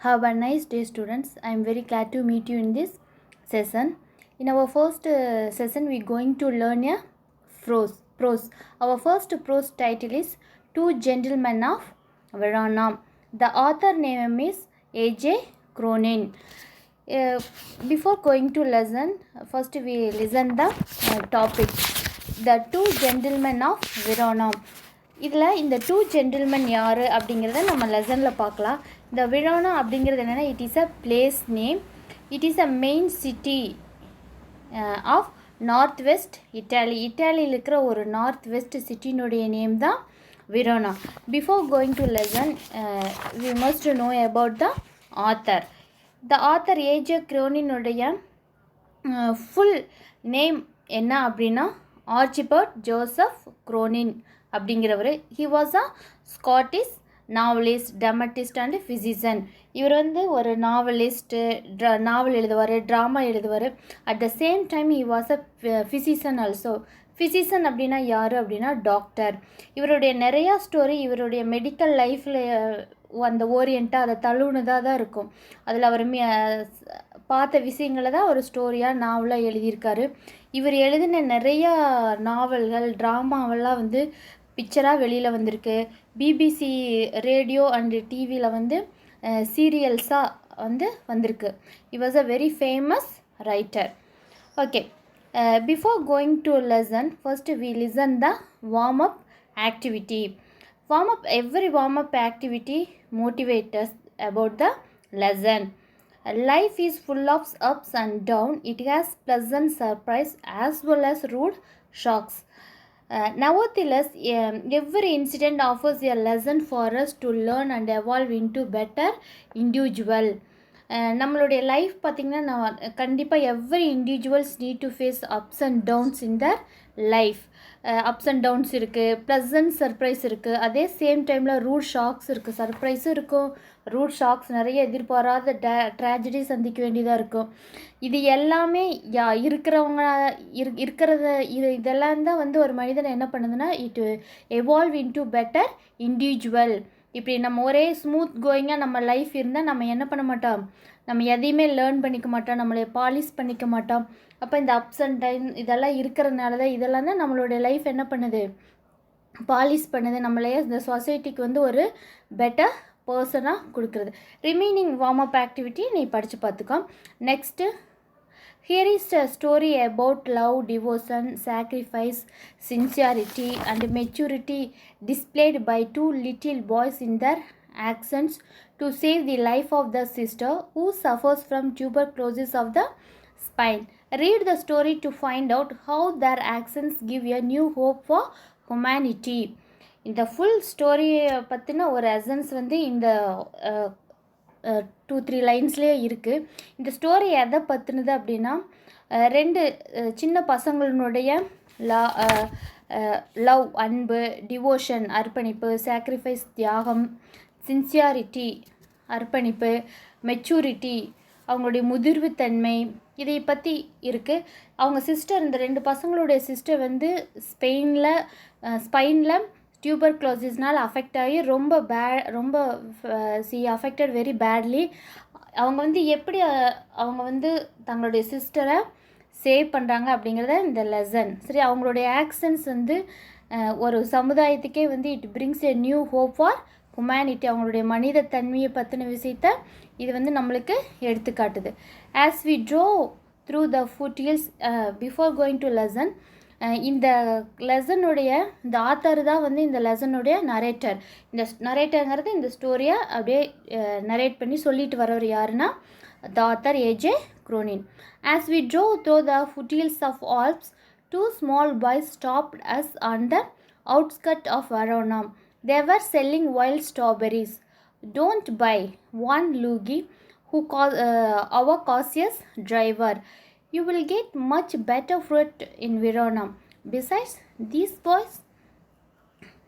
Have a nice day, students. I am very glad to meet you in this session. In our first session, we are going to learn a prose. Our first prose title is Two Gentlemen of Verona. The author name is A.J. Cronin. Before going to lesson, first we listen the topic. The Two Gentlemen of Verona. இதில் இந்த two gentleman யார் அப்படிங்கிறத நம்ம லெசனில் பார்க்கலாம். இந்த Verona அப்படிங்கிறது என்னென்னா, it is a place name. It is a main city of north west Italy. இட்டாலியில் இருக்கிற ஒரு நார்த் வெஸ்ட் சிட்டினுடைய நேம் தான் Verona. Before going to lesson we must know about the author. The author AJ க்ரோனினுடைய full name என்ன அப்படின்னா Archibald Joseph Cronin அப்படிங்கிறவர். He was a Scottish novelist, dramatist and physician. இவர் வந்து ஒரு நாவலிஸ்ட்டு, நாவல் எழுதுவார், ட்ராமா எழுதுவார். At the same time he was a physician also. Physician அப்படின்னா யார் அப்படின்னா டாக்டர். இவருடைய நிறையா ஸ்டோரி இவருடைய மெடிக்கல் லைஃப்பில் அந்த ஓரியண்ட்டாக அதை தழுவுனதாக தான் இருக்கும். அதில் அவர் பார்த்த விஷயங்களை தான் ஒரு ஸ்டோரியாக நாவலாக எழுதியிருக்காரு. இவர் எழுதின நிறையா நாவல்கள், ட்ராமாவெல்லாம் வந்து பிக்சராக வெளியில் வந்திருக்கு. பிபிசி ரேடியோ அண்டு டிவியில் வந்து சீரியல்ஸாக வந்து வந்திருக்கு. He was a very famous writer. Okay, before going to lesson, first we listen the warm up activity. Every warm up activity motivates us about the lesson. Life is full of ups and downs. It has pleasant surprise as well as rude shocks. Nevertheless, every incident offers a lesson for us to learn and evolve into better individual. நம்மளுடைய life பார்த்திங்கன்னா, நான் கண்டிப்பாக every individuals need to face ups and downs in their life. Ups and downs இருக்குது, pleasant surprise இருக்குது, அதே same டைமில் root shocks இருக்குது. சர்ப்ரைஸும் இருக்கும், ரூட் ஷாக்ஸ், நிறைய எதிர்பாராத ட்ராஜடி சந்திக்க வேண்டியதாக இருக்கும். இது எல்லாமே இருக்கிறவங்க இதெல்லாம் தான் வந்து ஒரு மனிதனை என்ன பண்ணுதுன்னா, it evolve into better individual. இப்படி நம்ம ஒரே ஸ்மூத் கோயிங்காக நம்ம லைஃப் இருந்தால் நம்ம என்ன பண்ண மாட்டோம், நம்ம எதையுமே லேர்ன் பண்ணிக்க மாட்டோம், நம்மளை பாலிஷ் பண்ணிக்க மாட்டோம். அப்போ இந்த அப்ஸ் அண்ட் டவுன் இதெல்லாம் இருக்கிறதுனால தான் இதெல்லாம் தான் நம்மளுடைய லைஃப் என்ன பண்ணுது, பாலிஷ் பண்ணுது, நம்மளையே இந்த சொசைட்டிக்கு வந்து ஒரு பெட்டர் பர்சனாக கொடுக்குறது. ரிமைனிங் வார்ம் அப் ஆக்டிவிட்டி நீ படித்து பார்த்துக்கோ. Next, here is a story about love, devotion, sacrifice, sincerity and maturity displayed by two little boys in their actions to save the life of the sister who suffers from tuberculosis of the spine. Read the story to find out how their actions give a new hope for humanity. இந்த full ஸ்டோரியை பற்றின ஒரு essence வந்து இந்த 2-3 லைன்ஸ்லேயே இருக்குது. இந்த story எதை பற்றினது அப்படின்னா, ரெண்டு சின்ன பசங்களுடைய லவ் அன்பு, டிவோஷன் அர்ப்பணிப்பு, சாக்ரிஃபைஸ் தியாகம், சின்சியாரிட்டி அர்ப்பணிப்பு, மெச்சூரிட்டி அவங்களுடைய முதிர்வுத்தன்மை, இதை பற்றி இருக்குது. அவங்க சிஸ்டர், இந்த ரெண்டு பசங்களுடைய சிஸ்டர் வந்து ஸ்பைனில் டியூபர்குலோசிஸ்னால் அஃபெக்ட் ஆகி ரொம்ப அஃபெக்டட் வெரி பேட்லி. அவங்க வந்து எப்படி அவங்க வந்து தங்களுடைய சிஸ்டரை சேவ் பண்ணுறாங்க அப்படிங்கிறத இந்த லெசன். சரி, அவங்களுடைய ஆக்ஷன்ஸ் வந்து ஒரு சமுதாயத்துக்கே வந்து it brings a new hope for humanity. அவங்களுடைய மனித தன்மையை பற்றின விஷயத்தை இது வந்து நம்மளுக்கு எடுத்துக்காட்டுது. As we drove through the foothills before going to lesson, இந்த லெசனுடைய இந்த ஆத்தர் தான் வந்து இந்த லெசனுடைய நரேட்டர். இந்த நரேட்டருங்கிறது இந்த ஸ்டோரியை அப்படியே நரேட் பண்ணி சொல்லிட்டு வரவர் யாருன்னா த ஆத்தர் ஏஜே க்ரோனின். As we drove through the foothills of Alps, two small boys stopped us on the outskirts of Verona. They were selling wild strawberries. Don't buy, warned Luigi, who called our cautious driver. You will get much better fruit in Verona. Besides, these boys.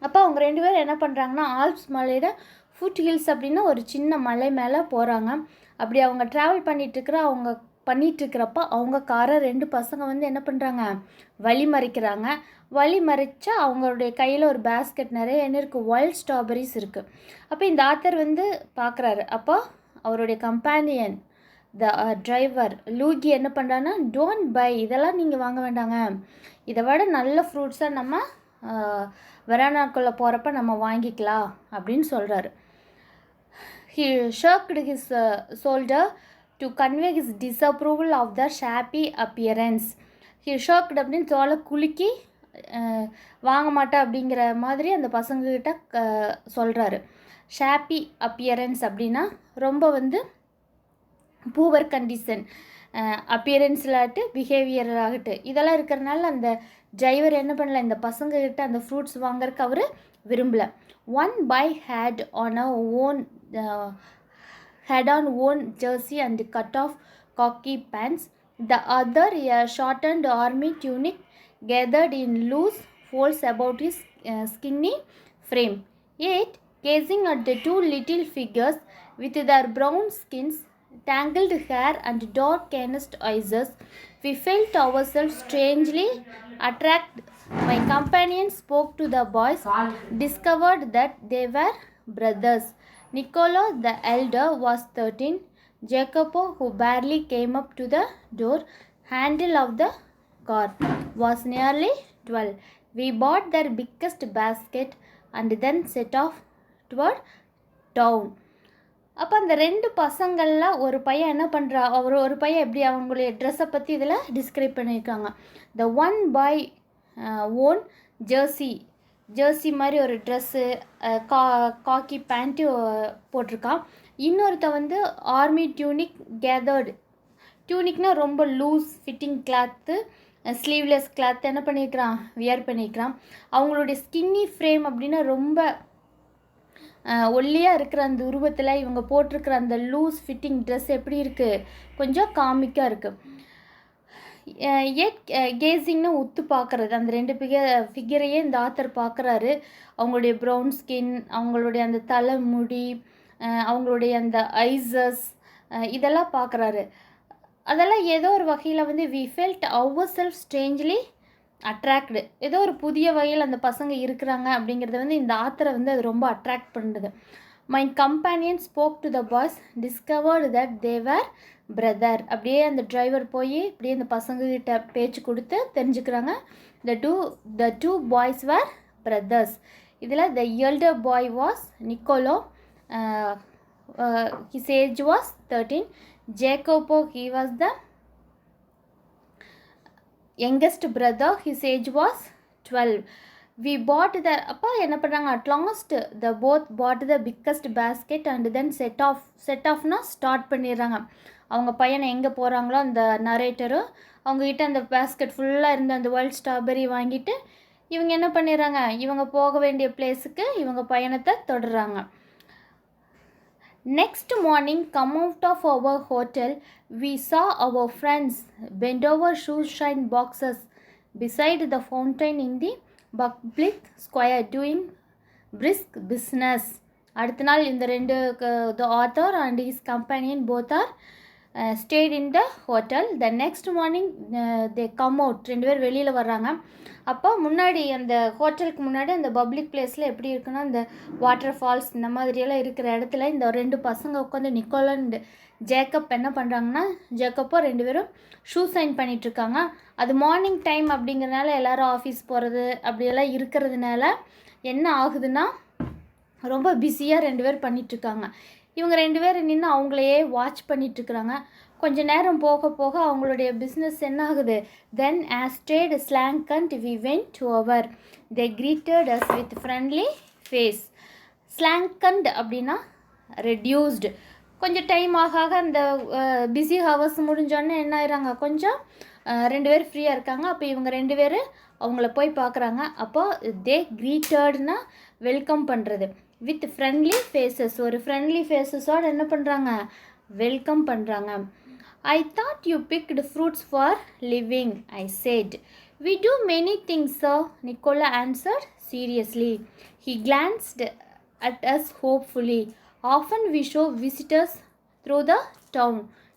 அப்போ அவங்க ரெண்டு பேரும் என்ன பண்ணுறாங்கன்னா, Alps மலையோட food hills அப்படின்னா ஒரு சின்ன மலை மேலே போகிறாங்க. அப்படி அவங்க ட்ராவல் பண்ணிகிட்ருக்கிறப்ப அவங்க காரை ரெண்டு பசங்க வந்து என்ன பண்ணுறாங்க, வழி மறிக்கிறாங்க. வழி மறிச்சா அவங்களுடைய கையில் ஒரு பேஸ்கெட் நிறைய என்ன இருக்குது, வைல்ட் ஸ்ட்ராபெரிஸ் இருக்குது. அப்போ இந்த ஆத்தர் வந்து பார்க்குறாரு. அப்போ அவருடைய கம்பேனியன் த டிரைவர் லூகி என்ன பண்ணுறான்னா, டோன்ட் பை, இதெல்லாம் நீங்கள் வாங்க வேண்டாங்க, இதை விட நல்ல ஃப்ரூட்ஸை நம்ம வெரானாக்குள்ளே போகிறப்ப நம்ம வாங்கிக்கலாம் அப்படின்னு சொல்கிறாரு. He shrugged his shoulder to convey his disapproval of the shabby appearance. He shrugged அப்படின்னு தோலை குலுக்கி வாங்க மாட்டேன் அப்படிங்கிற மாதிரி அந்த பசங்கக்கிட்ட சொல்கிறாரு. ஷாப்பி அப்பியரன்ஸ் அப்படின்னா ரொம்ப வந்து பூவர் கண்டிஷன், அப்பியரன்ஸில் பிஹேவியர் ஆகட்டு இதெல்லாம் இருக்கிறனால அந்த டிரைவர் என்ன பண்ணல, இந்த பசங்கக்கிட்ட அந்த ஃப்ரூட்ஸ் வாங்கறதுக்கு அவர் விரும்பலை. One by hat on own jersey and cut off khaki pants, the other a shortened army tunic gathered in loose folds about his skinny frame. Yet, gazing at the two little figures with their brown skins, tangled hair and dark earnest eyes, we felt ourselves strangely attracted. My companion spoke to the boys, discovered that they were brothers. Niccolo, the elder, was 13. Jacopo, who barely came up to the door handle of the car, was nearly 12. We bought their biggest basket and then set off toward town. அப்போ அந்த ரெண்டு பசங்களில் ஒரு பையன் என்ன பண்ணுறா, ஒரு பையன் எப்படி அவங்களுடைய ட்ரெஸ்ஸை பற்றி இதில் டிஸ்கிரைப் பண்ணியிருக்காங்க. The one by own jersey மாதிரி ஒரு ட்ரெஸ்ஸு, காக்கி பேண்ட்டு போட்டிருக்கான். இன்னொருத்த வந்து ஆர்மி டியூனிக் கேதர்டு, டியூனிக்னால் ரொம்ப loose fitting cloth, sleeveless cloth என்ன பண்ணியிருக்கிறான், வியர் பண்ணியிருக்கிறான். அவங்களுடைய ஸ்கின்னி ஃப்ரேம் அப்படின்னா ரொம்ப ஒல்லியாக இருக்கிற அந்த உருவத்தில் இவங்க போட்டிருக்கிற அந்த லூஸ் ஃபிட்டிங் ட்ரெஸ் எப்படி இருக்குது, கொஞ்சம் காமிக்காக இருக்குது. கேசிங்னு உத்து பார்க்குறது, அந்த ரெண்டு ஃபிகரையே இந்த ஆத்தர் பார்க்குறாரு. அவங்களுடைய ப்ரௌன் ஸ்கின், அவங்களுடைய அந்த தலைமுடி, அவங்களுடைய அந்த ஐசஸ், இதெல்லாம் பார்க்குறாரு. அதெல்லாம் ஏதோ ஒரு வகையில் வந்து we felt our self strangely attracted, ஏதோ ஒரு புதிய வகையில் அந்த பசங்க இருக்கிறாங்க அப்படிங்கிறத வந்து இந்த ஆத்தரை வந்து அது ரொம்ப அட்ராக்ட் பண்ணுறது. My companion spoke to the boys, discovered that they were brother. அப்படியே அந்த டிரைவர் போய் இப்படியே அந்த பசங்கக்கிட்ட பேச்சு கொடுத்து தெரிஞ்சுக்கிறாங்க the two boys were brothers. இதில் the elder boy was Nicolo, his age was 13. Jacopo, he was the youngest brother, his age was 12. We bought the, அப்போ என்ன பண்ணுறாங்க, at last the both bought the biggest basket and then set offனா start பண்ணிடுறாங்க. அவங்க பையனை எங்கே போகிறாங்களோ அந்த நரேட்டரும் அவங்ககிட்ட அந்த பேஸ்கெட் ஃபுல்லாக இருந்த அந்த வைல்ட் ஸ்ட்ராபெரி வாங்கிட்டு இவங்க என்ன பண்ணிடுறாங்க, இவங்க போக வேண்டிய பிளேஸுக்கு இவங்க பயணத்தை தொடர்றாங்க. Next morning, come out of our hotel, we saw our friends bend over shoe-shine boxes beside the fountain in the public square doing brisk business. அடுத்த நாள் இந்த ரெண்டு the author and his companion both are stayed in the hotel. The next morning they come out, ரெண்டு பேர் வெளியில் வர்றாங்க. அப்போ முன்னாடி அந்த ஹோட்டலுக்கு முன்னாடி அந்த பப்ளிக் பிளேஸில் எப்படி இருக்குன்னா, இந்த வாட்டர் ஃபால்ஸ் இந்த மாதிரியெல்லாம் இருக்கிற இடத்துல இந்த ரெண்டு பசங்க உட்காந்து நிக்கோலா அண்ட் ஜேக்கப் என்ன பண்ணுறாங்கன்னா, ஜேக்கப்போ ரெண்டு பேரும் ஷூ சைன் பண்ணிகிட்ருக்காங்க. அது மார்னிங் டைம் அப்படிங்கிறதுனால எல்லோரும் ஆஃபீஸ் போகிறது அப்படியெல்லாம் இருக்கிறதுனால என்ன ஆகுதுன்னா, ரொம்ப பிஸியாக ரெண்டு பேர் பண்ணிகிட்ருக்காங்க. இவங்க ரெண்டு பேர் நின்று அவங்களையே வாட்ச் பண்ணிகிட்ருக்குறாங்க. கொஞ்ச நேரம் போக போக அவங்களுடைய பிஸ்னஸ் என்ன ஆகுது, then as stated slackened we went to அவர், they greeted us with friendly face. Slackened அப்படின்னா ரெடியூஸ்டு. கொஞ்சம் டைம் ஆக அந்த பிஸி ஹவர்ஸ் முடிஞ்சோடனே என்ன ஆயிடுறாங்க, கொஞ்சம் ரெண்டு பேர் ஃப்ரீயாக இருக்காங்க. அப்போ இவங்க ரெண்டு பேர் அவங்கள போய் பார்க்குறாங்க. அப்போ தே கிரீட்டட்னா வெல்கம் பண்ணுறது, வித் ஃப்ரெண்ட்லி ஃபேஸஸ், ஒரு ஃப்ரெண்ட்லி ஃபேஸஸோடு என்ன பண்ணுறாங்க, வெல்கம் பண்ணுறாங்க. I thought you picked fruits for living, I said. We do many things, sir, Nicola answered seriously. He glanced at us hopefully. Often we show visitors through the town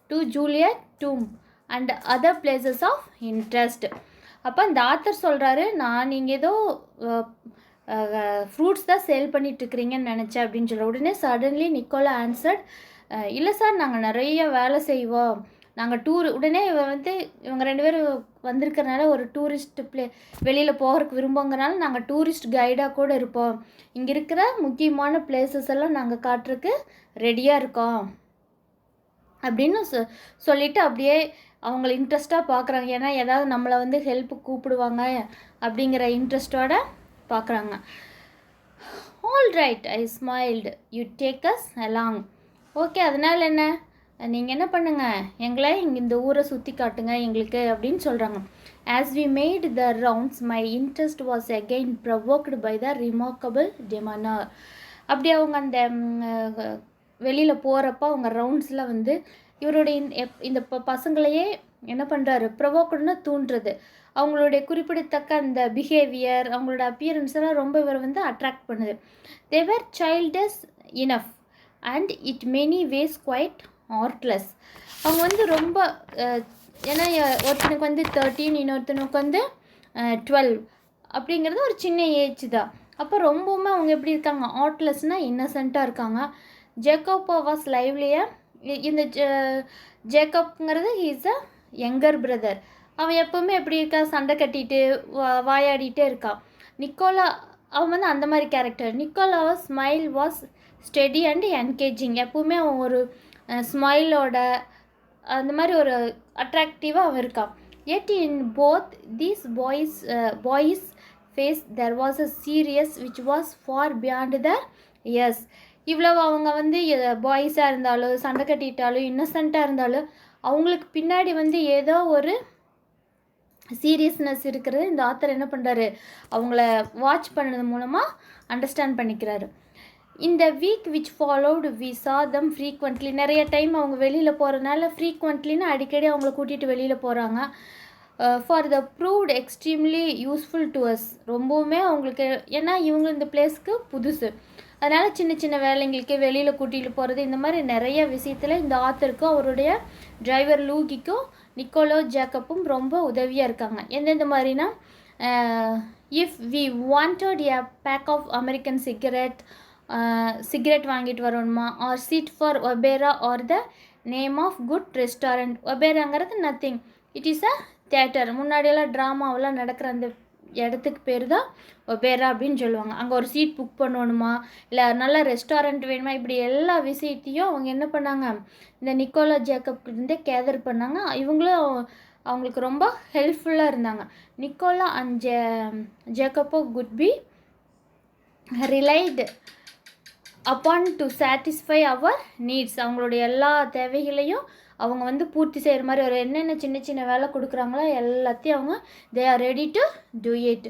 to Juliet Tomb and other places of interest. அப்போ அந்த author சொல்கிறாரு, நான் நீங்கள் ஏதோ fruits தான் sale பண்ணிகிட்ருக்கிறீங்கன்னு நினச்சேன் அப்படின்னு சொல்ல உடனே சடன்லி நிக்கோலா ஆன்சர்ட், இல்லை சார் நாங்கள் நிறைய வேலை செய்வோம், நாங்கள் டூர் உடனே இவங்க 2 பேரும் வந்திருக்கிறனால ஒரு டூரிஸ்ட் வெளியில் போகிறதுக்கு விரும்புங்கிறனால நாங்கள் டூரிஸ்ட் கைடாக கூட இருப்போம், இங்கே இருக்கிற முக்கியமான பிளேசஸ் எல்லாம் நாங்கள் காட்டுறதுக்கு ரெடியாக இருக்கோம் அப்படின்னு சொல்லிவிட்டு அப்படியே அவங்கள இன்ட்ரெஸ்ட்டாக பார்க்குறாங்க. ஏன்னா ஏதாவது நம்மளை ஹெல்ப்பு கூப்பிடுவாங்க அப்படிங்கிற இன்ட்ரெஸ்ட்டோட பார்க்குறாங்க. All right, I smiled, you take us along. Okay, அதனால் என்ன, நீங்கள் என்ன பண்ணுங்கள், எங்களை இங்கே இந்த ஊரை சுற்றி காட்டுங்க எங்களுக்கு அப்படின்னு சொல்கிறாங்க. As we made the rounds my interest was again provoked by the remarkable demeanour. அப்படி அவங்க அந்த வெளியில் போகிறப்ப அவங்க ரவுண்ட்ஸில் இவருடைய இந்த பசங்களையே என்ன பண்ணுறாரு, ப்ரொவோக்டுன்னு தூண்டுறது, அவங்களுடைய குறிப்பிடத்தக்க அந்த பிஹேவியர், அவங்களோட அப்பியரன்ஸ் எல்லாம் ரொம்ப இவர் அட்ராக்ட் பண்ணுது. They were childish enough and it many ways quite artless. அவங்க ரொம்ப ஏன்னா ஒருத்தனுக்கு 13, இன்னொருத்தனுக்கு 12 அப்படிங்கிறது ஒரு சின்ன ஏஜ் தான். அப்போ ரொம்பவுமே அவங்க எப்படி இருக்காங்க, ஆர்ட்லெஸ்னால் இன்னசென்ட்டாக இருக்காங்க. ஜேக்கப் வாஸ் லைவ்லியா. இந்த ஜேக்கப்ங்கிறது ஹீஸ் அ யங்கர் பிரதர். அவன் எப்போவுமே எப்படி இருக்கா, சண்டை கட்டிட்டு வாயாடிட்டே இருக்கான். நிக்கோலா அவன் அந்த மாதிரி கேரக்டர். நிக்கோலாவா smile was steady and engaging. எப்போவுமே அவன் ஒரு ஸ்மைலோட அந்த மாதிரி ஒரு அட்ராக்டிவாக அவன் இருக்கான். Yet in both these boys face there was a serious which was far beyond the years. இவ்வளவு அவங்க பாய்ஸாக இருந்தாலும் சண்டை கட்டிட்டாலும் இன்னசென்ட்டாக இருந்தாலும் அவங்களுக்கு பின்னாடி ஏதோ ஒரு சீரியஸ்னஸ் இருக்கிறது இந்த ஆத்தர் என்ன பண்ணுறாரு, அவங்கள வாட்ச் பண்ணது மூலமாக அண்டர்ஸ்டாண்ட் பண்ணிக்கிறாரு. இந்த week which followed we saw them frequently. நிறைய டைம் அவங்க வெளியில் போகிறதுனால ஃப்ரீக்வெண்ட்லின்னு அடிக்கடி அவங்கள கூட்டிகிட்டு வெளியில் போகிறாங்க. For the proved extremely useful to us. ரொம்பவுமே அவங்களுக்கு, ஏன்னா இவங்க இந்த பிளேஸ்க்கு புதுசு, அதனால் சின்ன சின்ன வேலைங்களுக்கு வெளியில் கூட்டிகிட்டு போகிறது, இந்த மாதிரி நிறைய விஷயத்தில் இந்த ஆத்தருக்கும் அவருடைய டிரைவர் லூகிக்கும் நிக்கோலோ ஜேக்கப்பும் ரொம்ப உதவியாக இருக்காங்க. எந்தெந்த மாதிரினா, if we wanted a pack of American cigarette வாங்கிட்டு வரணுமா, or seat for opera or the name of good restaurant. ஒபேராங்கிறது nothing, it is a theatre. முன்னாடியெல்லாம் ட்ராமாவெல்லாம் நடக்கிற அந்த இடத்துக்கு பேர் தான் ஒபேரா அப்படின்னு சொல்லுவாங்க. அங்கே ஒரு சீட் புக் பண்ணணுமா, இல்லை நல்ல ரெஸ்டாரண்ட் வேணுமா, இப்படி எல்லா விஷயத்தையும் அவங்க என்ன பண்ணாங்க, இந்த நிக்கோலா ஜேக்கப்கிட்டே கேதர் பண்ணாங்க. இவங்களும் அவங்களுக்கு ரொம்ப ஹெல்ப்ஃபுல்லாக இருந்தாங்க. Nicola and Jacopo could be relied upon to satisfy our needs. அவங்களுடைய எல்லா தேவைகளையும் அவங்க பூர்த்தி செய்கிற மாதிரி ஒரு என்னென்ன சின்ன சின்ன வேலை கொடுக்குறாங்களோ எல்லாத்தையும் அவங்க they are ready to do it.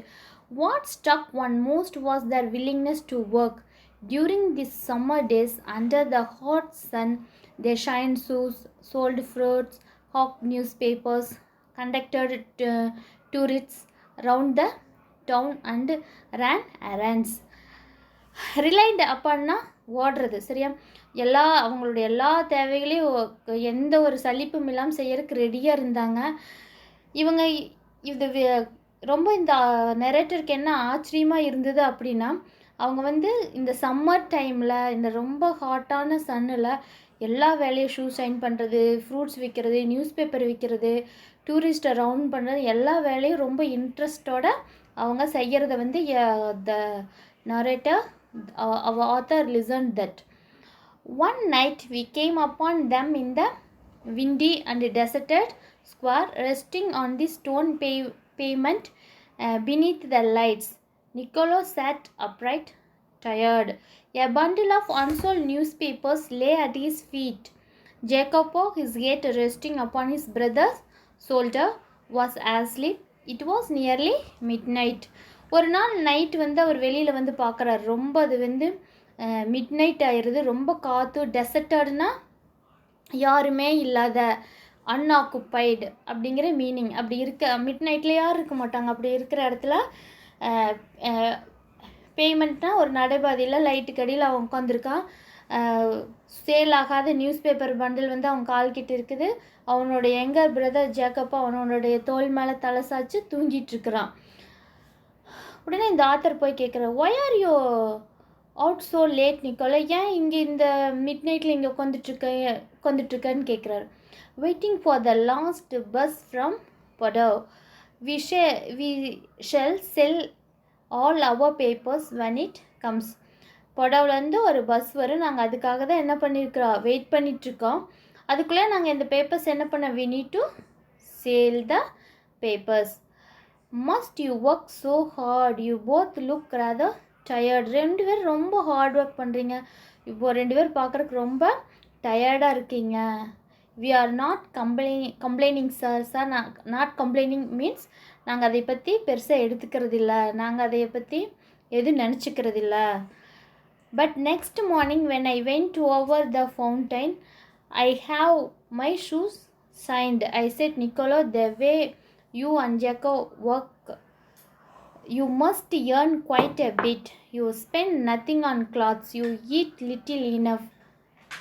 What stuck one most was their willingness to work. During these summer days under the hot sun, they shined shoes, sold fruits, hawked newspapers, conducted tourists round the town and ran errands. ரிலைண்ட் அப்பான்னா ஓடுறது, சரியா, அவங்களுடைய எல்லா தேவைகளையும் எந்த ஒரு சலிப்பும் இல்லாமல் செய்யறதுக்கு ரெடியாக இருந்தாங்க. இவங்க இது ரொம்ப இந்த நெரேட்டருக்கு என்ன ஆச்சரியமாக இருந்தது அப்படின்னா, அவங்க இந்த சம்மர் டைமில் இந்த ரொம்ப ஹாட்டான சன்னில் எல்லா வேலையும் ஷூ ஷைன் பண்ணுறது, ஃப்ரூட்ஸ் விற்கிறது, நியூஸ் பேப்பர் விற்கிறது, டூரிஸ்ட்டை ரவுண்ட் பண்ணுறது, எல்லா வேலையும் ரொம்ப இன்ட்ரெஸ்டோட அவங்க செய்கிறத த narrator, our author listened that. One night we came upon them in the windy and deserted square, resting on the stone pavement beneath the lights. Niccolo sat upright, tired. A bundle of unsold newspapers lay at his feet. Jacopo, his head resting upon his brother's shoulder, was asleep. It was nearly midnight. ஒரு நாள் night அவர் வெளியில் பார்க்குறாரு. ரொம்ப அது mid night ஆயிடுது, ரொம்ப காற்று, டெசர்ட்டட்னா யாருமே இல்லாத, அன்ஆக்குப்பைடு அப்படிங்கிற மீனிங். அப்படி இருக்க மிட் நைட்டில் யாரும் இருக்க மாட்டாங்க. அப்படி இருக்கிற இடத்துல பேமெண்ட்னால் ஒரு நடைபாதையில் லைட்டுக்கு அடியில் அவன் உட்காந்துருக்கான். சேல் ஆகாத நியூஸ் பேப்பர் பண்டில் அவன் கால்கிட்ட இருக்குது. அவனோட யங்கர் பிரதர் ஜேக்கப்போ அவனோடைய தோல் மேலே தலை சாய்ச்சி தூங்கிட்டு இருக்கிறான். உடனே இந்த ஆத்தர் போய் கேட்குற, why are you out so late Nicola, ஏன் இங்கே இந்த மிட் நைட்டில் இங்கே உட்காந்துட்ருக்கேன்னு கேட்குறாரு. Waiting for the last bus from Padua. We shall sell all our papers when it comes. படவுலேருந்து ஒரு பஸ் வரும், நாங்கள் அதுக்காக தான் என்ன பண்ணியிருக்கிறோம், வெயிட் பண்ணிகிட்ருக்கோம். அதுக்குள்ளே நாங்கள் இந்த பேப்பர்ஸ் என்ன பண்ண, we need to sell the papers. Must you work so hard? You both look rather tired. ரெண்டு பேர் ரொம்ப ஹார்ட் ஒர்க் பண்ணுறீங்க, இப்போது ரெண்டு பேர் பார்க்குறக்கு ரொம்ப டயர்டாக இருக்கீங்க. we are not complaining sir. Not complaining means நாங்கள் அதை பற்றி பெருசாக எடுத்துக்கிறது இல்லை, நாங்கள் அதை பற்றி எதுவும் நினச்சிக்கிறது இல்லை. But next morning when I went over the fountain, I have my shoes signed. I said, Niccolo, the way you and Jaco work, you must earn quite a bit. You spend nothing on clothes, you eat little enough.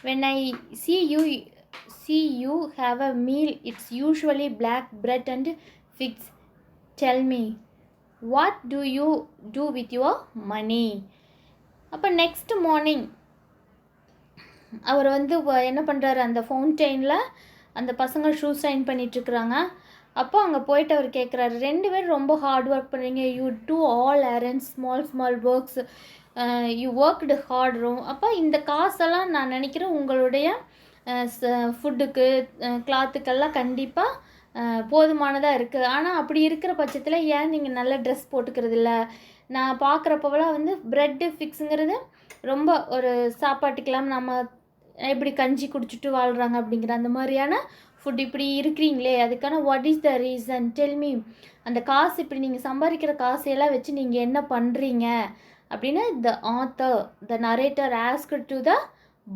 When I see you have a meal, it's usually black bread and figs. Tell me, what do you do with your money? அப்போ next morning அவர் வந்து என்ன பண்ணுறாரு, அந்த ஃபவுண்டெயினில் அந்த பசங்க shoe sign பண்ணிகிட்ருக்குறாங்க. அப்போ அங்கே போயிட்டு அவர் கேட்குறாரு, ரெண்டு பேரும் ரொம்ப ஹார்ட் ஒர்க் பண்ணுறீங்க, you do all errands, small works, you worked hard room. அப்போ இந்த காசெல்லாம் நான் நினைக்கிறேன் உங்களுடைய ஃபுட்டுக்கு கிளாத்துக்கெல்லாம் கண்டிப்பாக போதுமானதாக இருக்குது. ஆனால் அப்படி இருக்கிற பட்சத்தில் ஏன் நீங்கள் நல்ல ட்ரெஸ் போட்டுக்கிறது இல்லை? நான் பார்க்குறப்பவெல்லாம் வந்து ப்ரெட்டு ஃபிக்ஸுங்கிறது ரொம்ப ஒரு சாப்பாட்டுக்கெல்லாம் நம்ம எப்படி கஞ்சி குடிச்சிட்டு வாழ்கிறாங்க அப்படிங்கிற அந்த மாதிரியான ஃபுட் இப்படி இருக்கிறீங்களே, அதுக்கான what is the reason, tell me. அந்த காசு இப்படி நீங்கள் சம்பாதிக்கிற காசையெல்லாம் வச்சு நீங்கள் என்ன பண்ணுறீங்க அப்படின்னு த narrator asked to the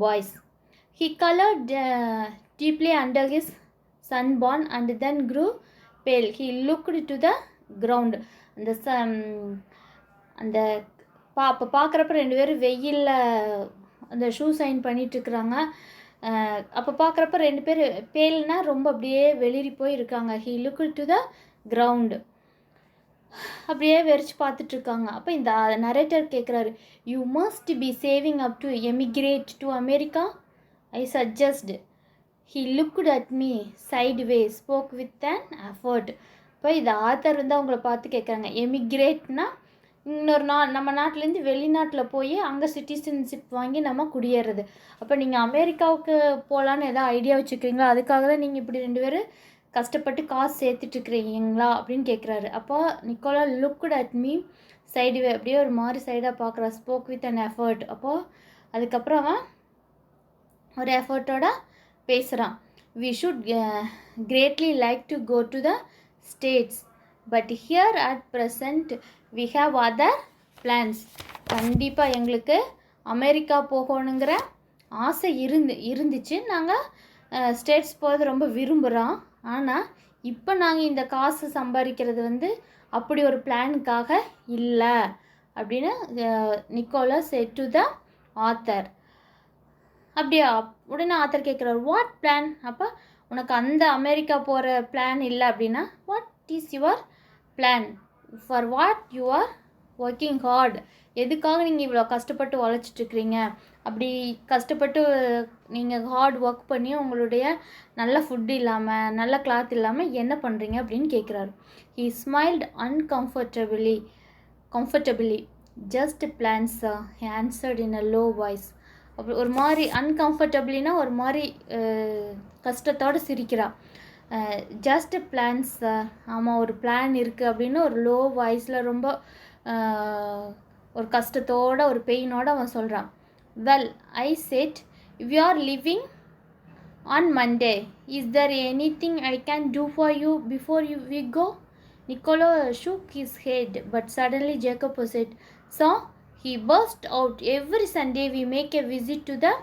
boys. He colored deeply under his sunburn and then grew pale. He looked to the ground. அந்த அப்போ பார்க்குறப்ப ரெண்டு பேரும் வெயிலில் அந்த ஷூ சைன் பண்ணிகிட்ருக்குறாங்க. அப்போ பார்க்குறப்ப ரெண்டு பேர் பேல்னா ரொம்ப அப்படியே வெளிரி போய் இருக்காங்க. He looked to the ground. அப்படியே வெறிச்சு பார்த்துட்ருக்காங்க. அப்போ இந்த நரேட்டர் கேட்குறாரு, you must be saving up to emigrate to America, I suggest. He looked at me sideways, spoke with an effort. இப்போ இது ஆத்தர் வந்து அவங்கள பார்த்து கேட்குறாங்க, எமிக்ரேட்னா இன்னொரு நம்ம நாட்டிலேருந்து வெளிநாட்டில் போய் அங்கே சிட்டிசன்ஷிப் வாங்கி நம்ம குடியேறது. அப்போ நீங்கள் அமெரிக்காவுக்கு போகலான்னு எதாவது ஐடியா வச்சுக்கிறீங்களா? அதுக்காக தான் நீங்கள் இப்படி ரெண்டு பேரும் கஷ்டப்பட்டு காசு சேர்த்துட்ருக்குறீங்களா அப்படின்னு கேட்குறாரு. அப்போ Niccolo looked at me sideway, அப்படியே ஒரு மாதிரி சைடாக பார்க்குறா. Spoke with an effort. அப்போது அதுக்கப்புறம் அவன் ஒரு எஃபர்ட்டோட பேசுகிறான். We should greatly like to go to the States, but here at present we have other plans. கண்டிப்பாக எங்களுக்கு அமெரிக்கா போகணுங்கிற ஆசை இருந்துச்சு. நாங்கள் ஸ்டேட்ஸ் போகிறது ரொம்ப விரும்புகிறோம். ஆனால் இப்போ நாங்கள் இந்த காசு சம்பாதிக்கிறது வந்து அப்படி ஒரு பிளானுக்காக இல்லை அப்படின்னு Niccolo said to the Arthur. அப்படியா? உடனே ஆத்தர் கேட்குறாரு, வாட் பிளான்? அப்போ உனக்கு அந்த அமெரிக்கா போகிற பிளான் இல்லை அப்படின்னா what is your plan? For what you are working hard? எதுக்காக நீங்கள் இவ்வளோ கஷ்டப்பட்டு உழைச்சிட்ருக்கிறீங்க? அப்படி கஷ்டப்பட்டு நீங்கள் ஹார்ட் ஒர்க் பண்ணி உங்களுடைய நல்ல ஃபுட் இல்லாமல் நல்ல கிளாத் இல்லாமல் என்ன பண்ணுறீங்க அப்படின்னு கேட்குறாரு. He smiled comfortably. Just plans he answered in a low voice. அப்படி ஒரு மாதிரி அன்கம்ஃபர்டபிளினா ஒரு மாதிரி கஷ்டத்தோடு சிரிக்கிறா. ஜஸ்ட் பிளான்ஸ் சார், ஆமாம் ஒரு பிளான் இருக்குது அப்படின்னு ஒரு லோ வாய்ஸில் ரொம்ப ஒரு கஷ்டத்தோட ஒரு பெயினோடு அவன் சொல்கிறான். Well I said, if you are leaving on Monday, is there anything I can do for you before we go? Niccolo shook his head, but suddenly Jacob said, so he burst out, every Sunday we make a visit to the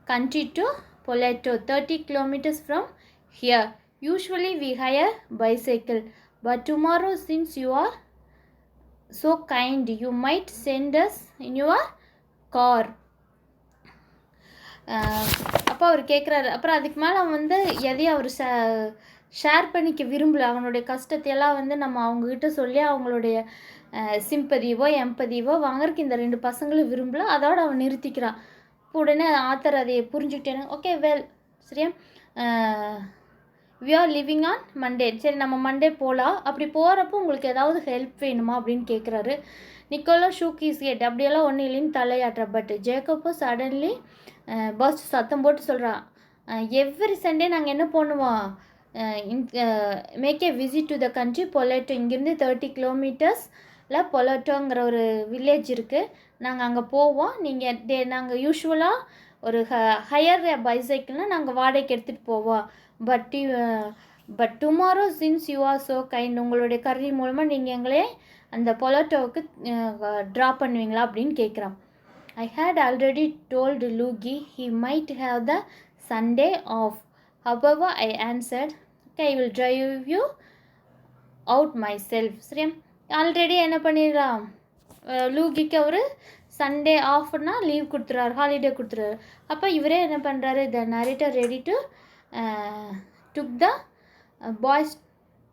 country to Poletto, 30 kilometers from here. Usually we hire bicycle, but tomorrow, since you are so kind, you might send us in your car. அப்போ அவர் கேட்குறாரு. அப்புறம் அதுக்கு மேலே அவன் வந்து எதையும் அவர் share பண்ணிக்க விரும்பலை. அவனுடைய கஷ்டத்தையெல்லாம் வந்து நம்ம அவங்கக்கிட்ட சொல்லி அவங்களுடைய சிம்பதியவோ எம்பதியவோ வாங்குறதுக்கு இந்த 2 பசங்களும் விரும்பல. அதோட அவன் நிறுத்திக்கிறான். உடனே ஆத்தர் அதை புரிஞ்சுக்கிட்டேன்னு ஓகே வெல் சரியா we are leaving on Monday, சரி நம்ம மண்டே போகலாம். அப்படி போகிறப்போ உங்களுக்கு ஏதாவது ஹெல்ப் வேணுமா அப்படின்னு கேட்குறாரு. நிக்கோலா ஷூக் ஹிஸ் ஹெட், அப்படியெல்லாம் ஒன்றும் இல்லைன்னு தலையாட்டுற. பட் ஜேக்கப்போ சடன்லி பஸ் சத்தம் போட்டு சொல்கிறான், எவ்ரி சண்டே நாங்கள் என்ன பண்ணுவோம், make a visit to the country Poletto. இங்கேருந்து 30 கிலோமீட்டர்ஸில் பொலேட்டோங்கிற ஒரு வில்லேஜ் இருக்குது. நாங்கள் அங்கே போவோம். நாங்கள் யூஸ்வலாக ஒரு ஹையர் பைசைக்கிள்னால் நாங்கள் வாடகைக்கு எடுத்துகிட்டு போவோம். But tomorrow since you are so kind, உங்களுடைய கருணை மூலமாக நீங்கள் எங்களே அந்த பொலேட்டோவுக்கு ட்ராப் பண்ணுவீங்களா அப்படின்னு கேட்குறான். I had already told Luigi he might have the Sunday off. However, I answered, okay, I will drive you out myself. சரியா ஆல்ரெடி என்ன பண்ணிடலாம், லூகிக்கு அவர் சண்டே ஆஃப்னா லீவ் கொடுத்துறாரு, ஹாலிடே கொடுத்துறாரு. அப்போ இவரே என்ன பண்ணுறாரு, the narrator ready to took the boys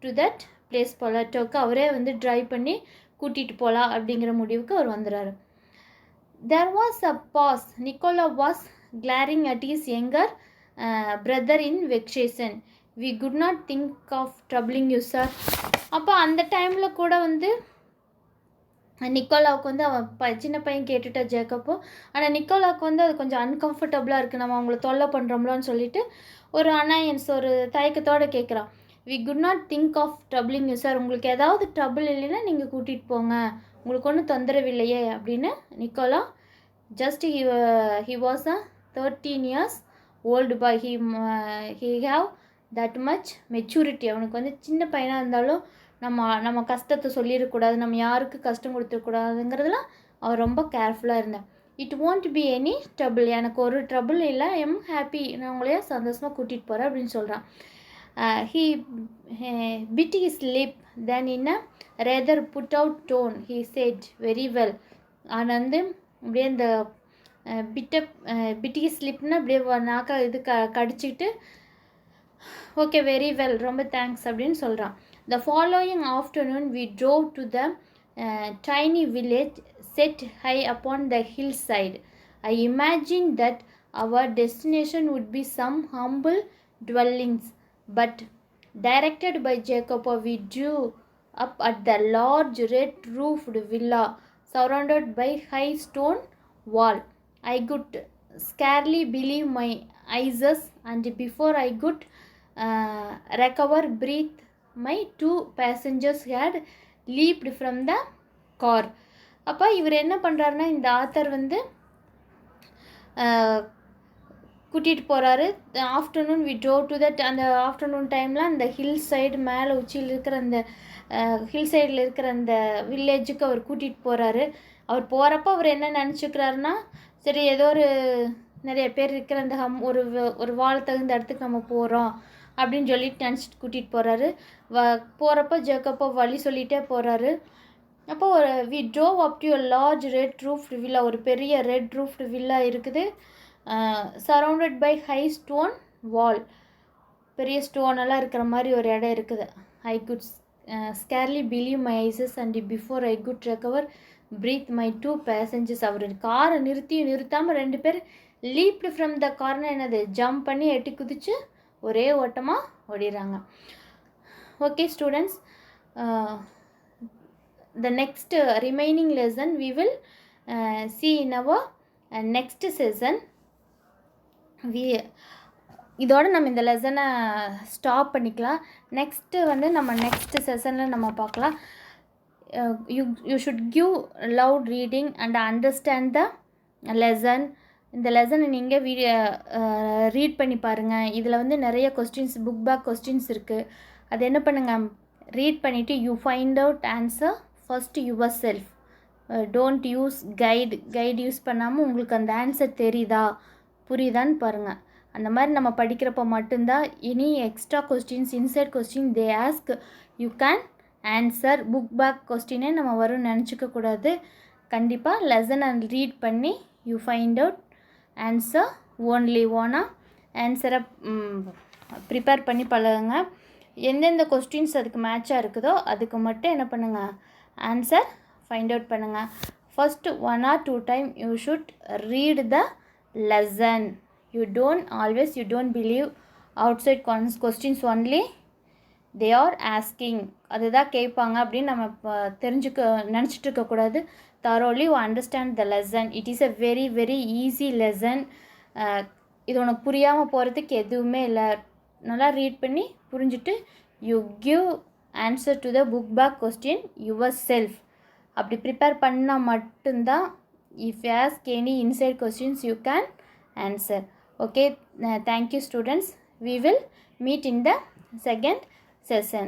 to that place பொலேட்டோக்கு அவரே வந்து ட்ரைவ் பண்ணி கூட்டிகிட்டு போகலாம் அப்படிங்கிற முடிவுக்கு அவர் வந்துடுறாரு. There was a pause. Nicola was glaring at his younger brother in vexation. We could not think of troubling you, sir. அப்போ அந்த டைமில் கூட வந்து நிக்கோலாவுக்கு வந்து அவன் சின்ன பையன் கேட்டுட்டா ஜேக்கப்போ. ஆனால் நிக்கோலாவுக்கு வந்து அது கொஞ்சம் அன்கம்ஃபர்டபுளாக இருக்குது, நம்ம அவங்கள தொல்லை பண்ணுறோம்லான்னு சொல்லிட்டு ஒரு அனாயன்ஸ் ஒரு தயக்கத்தோடு கேட்குறான். We could not think of troubling you sir, உங்களுக்கு ஏதாவது ட்ரபிள் இல்லைன்னா நீங்கள் கூட்டிகிட்டு போங்க, உங்களுக்கு ஒன்றும் தொந்தரவு இல்லையே அப்படின்னு Niccolo. Just he was a 13 years old boy. He have that much maturity. அவனுக்கு வந்து சின்ன பையனாக இருந்தாலும் நம்ம கஷ்டத்தை சொல்லிடக்கூடாது, நம்ம யாருக்கு கஷ்டம் கொடுத்துடக்கூடாதுங்கிறதுலாம் அவர் ரொம்ப கேர்ஃபுல்லாக இருந்தேன். It won't be any trouble, எனக்கு ஒரு ட்ரபிள் இல்லை, ஐம் ஹாப்பி, நான் உங்களையே சந்தோஷமாக கூட்டிகிட்டு போகிறேன் அப்படின்னு சொல்கிறான். He bit his lip, then in a rather put out tone he said, very well. ஆனால் வந்து அப்படியே இந்த பிட்டி ஸ்லிப்னா அப்படியே நாக்கா இது கடிச்சிக்கிட்டு ஓகே வெரி வெல் ரொம்ப தேங்க்ஸ் அப்படின்னு சொல்கிறான். The following afternoon we drove to the tiny village set high upon the hill side. I imagine that our destination would be some humble dwellings, but directed by Jacopo we drew up at the large red roofed villa surrounded by high stone wall. I could scarcely believe my eyes, and before I could recover breath, my 2 passengers had leaped from the car. அப்போ இவர் என்ன பண்ணுறாருன்னா, இந்த author வந்து கூட்டிகிட்டு போகிறாரு. Afternoon we drove to that, அந்த afternoon டைமில் அந்த ஹில் சைடு மேலே உச்சியில் இருக்கிற அந்த ஹில் சைடில் இருக்கிற அந்த வில்லேஜுக்கு அவர் கூட்டிகிட்டு போகிறாரு. அவர் போகிறப்போ அவர் என்ன நினச்சிக்கிறாருன்னா, சரி ஏதோ ஒரு நிறைய பேர் இருக்கிற அந்த ஒரு வாழ தகுந்த இடத்துக்கு நம்ம போகிறோம் அப்படின்னு சொல்லிட்டு நினச்சிட்டு கூட்டிகிட்டு போகிறாரு. போகிறப்போ ஜேக்கப்போ வழி சொல்லிகிட்டே போகிறாரு. அப்போ ஒரு we drove up to large red roofed villa, ஒரு பெரிய ரெட் ரூஃப்டு வில்லா இருக்குது. Surrounded by high stone wall, பெரிய ஸ்டோனெல்லாம் இருக்கிற மாதிரி ஒரு இடம் இருக்குது. I could scarcely believe my eyes, and before I could recover breathe, my 2 passengers, அவர் காரை நிறுத்தாமல் 2 பேர் லீப்டு ஃப்ரம் த கார்னர், என்னது ஜம்ப் பண்ணி எட்டி குதிச்சு ஒரே ஓட்டமாக ஓடிடுறாங்க. Okay students, the next remaining lesson we will see in our next session. இதோடு நம்ம இந்த லெசனை ஸ்டாப் பண்ணிக்கலாம். நெக்ஸ்ட்டு வந்து நம்ம நெக்ஸ்ட் செஷனில் நம்ம பார்க்கலாம். You should give loud reading and understand the lesson. இந்த லெசனை நீங்கள் ரீட் பண்ணி பாருங்கள். இதில் வந்து நிறைய கொஸ்டின்ஸ், புக் பேக் கொஸ்டின்ஸ் இருக்குது. அது என்ன பண்ணுங்கள், ரீட் பண்ணிவிட்டு you find out answer first your self. Don't use guide use பண்ணாமல் உங்களுக்கு அந்த ஆன்சர் தெரியுதா புரியுதான்னு பாருங்கள். அந்த மாதிரி நம்ம படிக்கிறப்போ மட்டும்தான் any extra questions, inside question they ask you can answer. Book back கொஸ்டினே நம்ம வரும்னு நினச்சிக்கக்கூடாது. கண்டிப்பாக லெசனை ரீட் பண்ணி you find out answer. Only ஓனாக ஆன்சரை ப்ரிப்பேர் பண்ணி பழகுங்க. எந்தெந்த கொஸ்டின்ஸ் அதுக்கு மேட்சாக இருக்குதோ அதுக்கு மட்டும் என்ன பண்ணுங்கள், ஆன்சர் ஃபைண்ட் அவுட் பண்ணுங்கள். First 1 or 2 time you should read the lesson. You don't believe outside questions only they are asking. அதுதான் கேட்பாங்க அப்படின்னு நம்ம நினச்சிட்டு இருக்கக்கூடாது. thoroughly you understand the lesson. It is a very very easy lesson. இது உனக்கு புரியாமல் போகிறதுக்கு எதுவுமே இல்லை. நல்லா ரீட் பண்ணி புரிஞ்சுட்டு you give answer to the book back question yourself. அப்படி ப்ரிப்பேர் பண்ணால் மட்டும்தான் if you ask any inside questions you can answer. Okay, thank you students. We will meet in the second session.